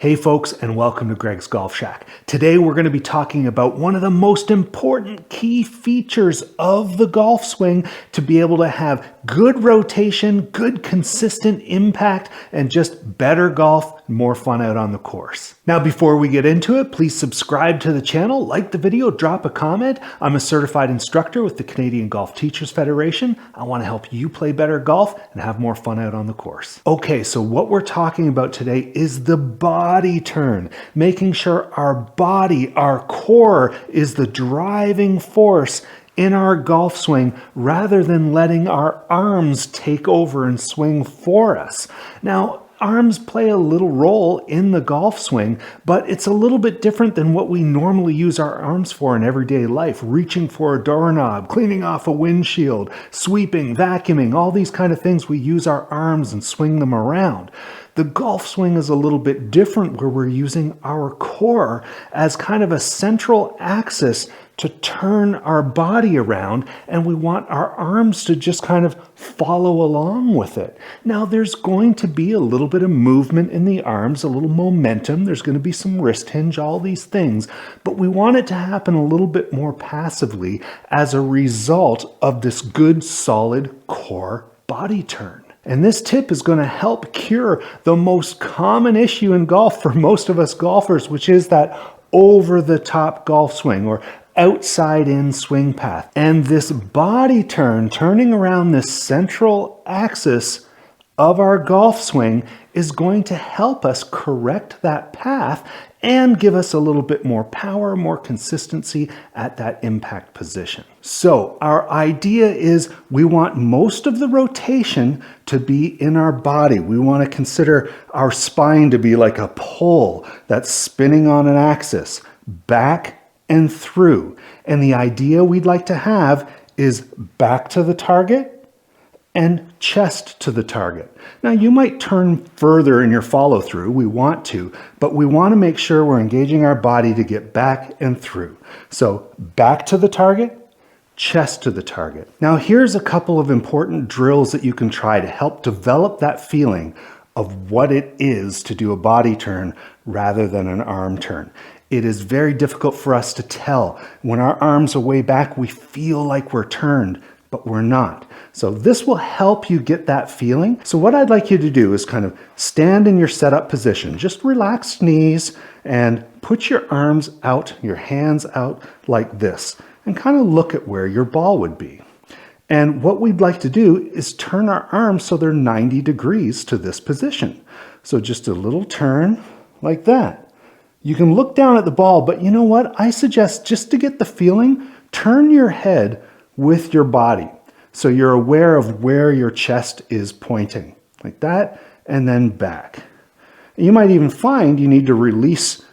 Hey folks, and welcome to Greg's Golf Shack. Today we're going to be talking about one of the most important key features of the golf swing to be able to have good rotation, good consistent impact, and just better golf, more fun out on the course. Now before we get into it, please subscribe to the channel, like the video, drop a comment. I'm a certified instructor with the Canadian Golf Teachers Federation. I want to help you play better golf and have more fun out on the course. Okay, so what we're talking about today is the body turn, making sure our body, our core, is the driving force in our golf swing rather than letting our arms take over and swing for us. Now, arms play a little role in the golf swing, but it's a little bit different than what we normally use our arms for in everyday life. Reaching for a doorknob, cleaning off a windshield, sweeping, vacuuming, all these kind of things, we use our arms and swing them around. The golf swing is a little bit different where we're using our core as kind of a central axis to turn our body around, and we want our arms to just kind of follow along with it. Now there's going to be a little bit of movement in the arms, a little momentum, there's going to be some wrist hinge, all these things, but we want it to happen a little bit more passively as a result of this good solid core body turn. And this tip is going to help cure the most common issue in golf for most of us golfers, which is that over-the-top golf swing or outside-in swing path. And this body turn, turning around this central axis of our golf swing, is going to help us correct that path and give us a little bit more power, more consistency at that impact position. So our idea is we want most of the rotation to be in our body. We want to consider our spine to be like a pole that's spinning on an axis, back and through. And the idea we'd like to have is back to the target and chest to the target. Now you might turn further in your follow through, we want to, but we want to make sure we're engaging our body to get back and through. So back to the target, chest to the target. Now here's a couple of important drills that you can try to help develop that feeling of what it is to do a body turn rather than an arm turn. It is very difficult for us to tell. When our arms are way back, we feel like we're turned, but we're not. So this will help you get that feeling. So what I'd like you to do is kind of stand in your setup position, just relaxed knees and put your arms out, your hands out like this, and kind of look at where your ball would be. And what we'd like to do is turn our arms so they're 90 degrees to this position. So just a little turn like that. You can look down at the ball, but you know what? I suggest, just to get the feeling, turn your head with your body. So you're aware of where your chest is pointing, like that, and then back. You might even find you need to release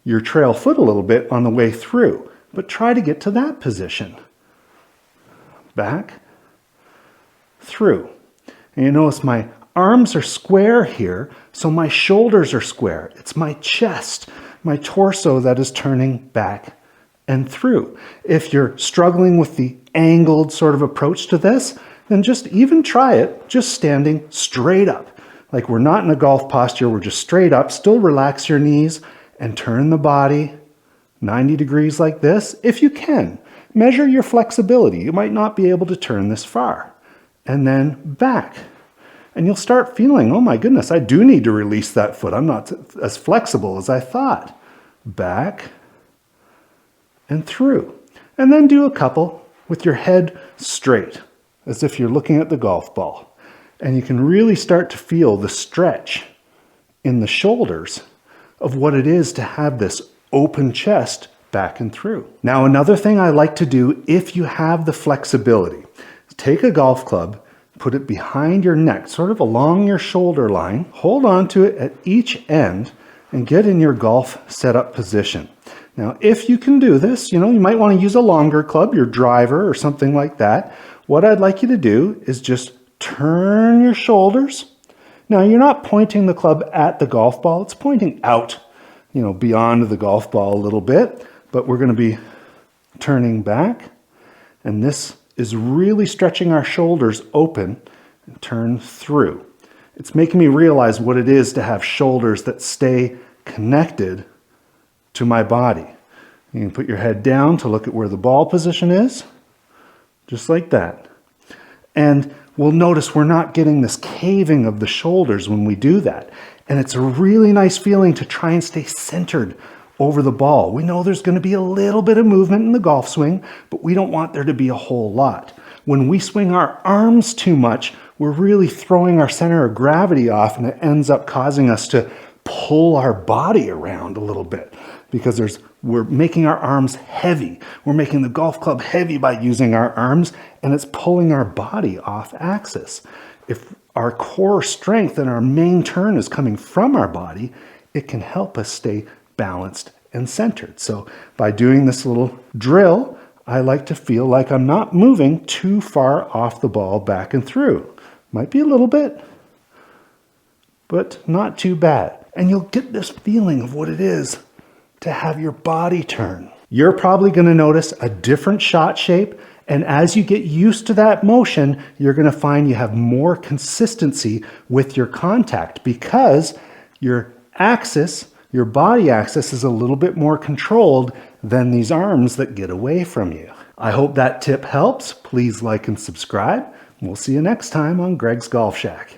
your trail foot a little bit on the way through, but try to get to that position. Back, through. And you notice my arms are square here, so my shoulders are square. It's my chest, my torso that is turning back and through. If you're struggling with the angled sort of approach to this, then just even try it, just standing straight up. Like we're not in a golf posture, we're just straight up. Still relax your knees and turn the body 90 degrees like this, if you can. Measure your flexibility. You might not be able to turn this far. And then back. And you'll start feeling, oh my goodness, I do need to release that foot. I'm not as flexible as I thought. Back and through. And then do a couple with your head straight, as if you're looking at the golf ball. And you can really start to feel the stretch in the shoulders of what it is to have this open chest back and through. Now, another thing I like to do, if you have the flexibility, is take a golf club, put it behind your neck, sort of along your shoulder line, hold on to it at each end, and get in your golf setup position. Now, if you can do this, you might want to use a longer club, your driver or something like that. What I'd like you to do is just turn your shoulders. Now, you're not pointing the club at the golf ball. It's pointing out, beyond the golf ball a little bit, but we're going to be turning back. And this is really stretching our shoulders open and turn through. It's making me realize what it is to have shoulders that stay connected to my body. You can put your head down to look at where the ball position is, just like that. And we'll notice we're not getting this caving of the shoulders when we do that. And it's a really nice feeling to try and stay centered over the ball. We know there's going to be a little bit of movement in the golf swing, but we don't want there to be a whole lot. When we swing our arms too much, we're really throwing our center of gravity off, and it ends up causing us to pull our body around a little bit because we're making our arms heavy. We're making the golf club heavy by using our arms, and it's pulling our body off axis. If our core strength and our main turn is coming from our body, it can help us stay balanced and centered. So by doing this little drill, I like to feel like I'm not moving too far off the ball back and through. Might be a little bit, but not too bad. And you'll get this feeling of what it is to have your body turn. You're probably going to notice a different shot shape, and as you get used to that motion, you're going to find you have more consistency with your contact because your axis, your body axis, is a little bit more controlled than these arms that get away from you. I hope that tip helps. Please like and subscribe. We'll see you next time on Greg's Golf Shack.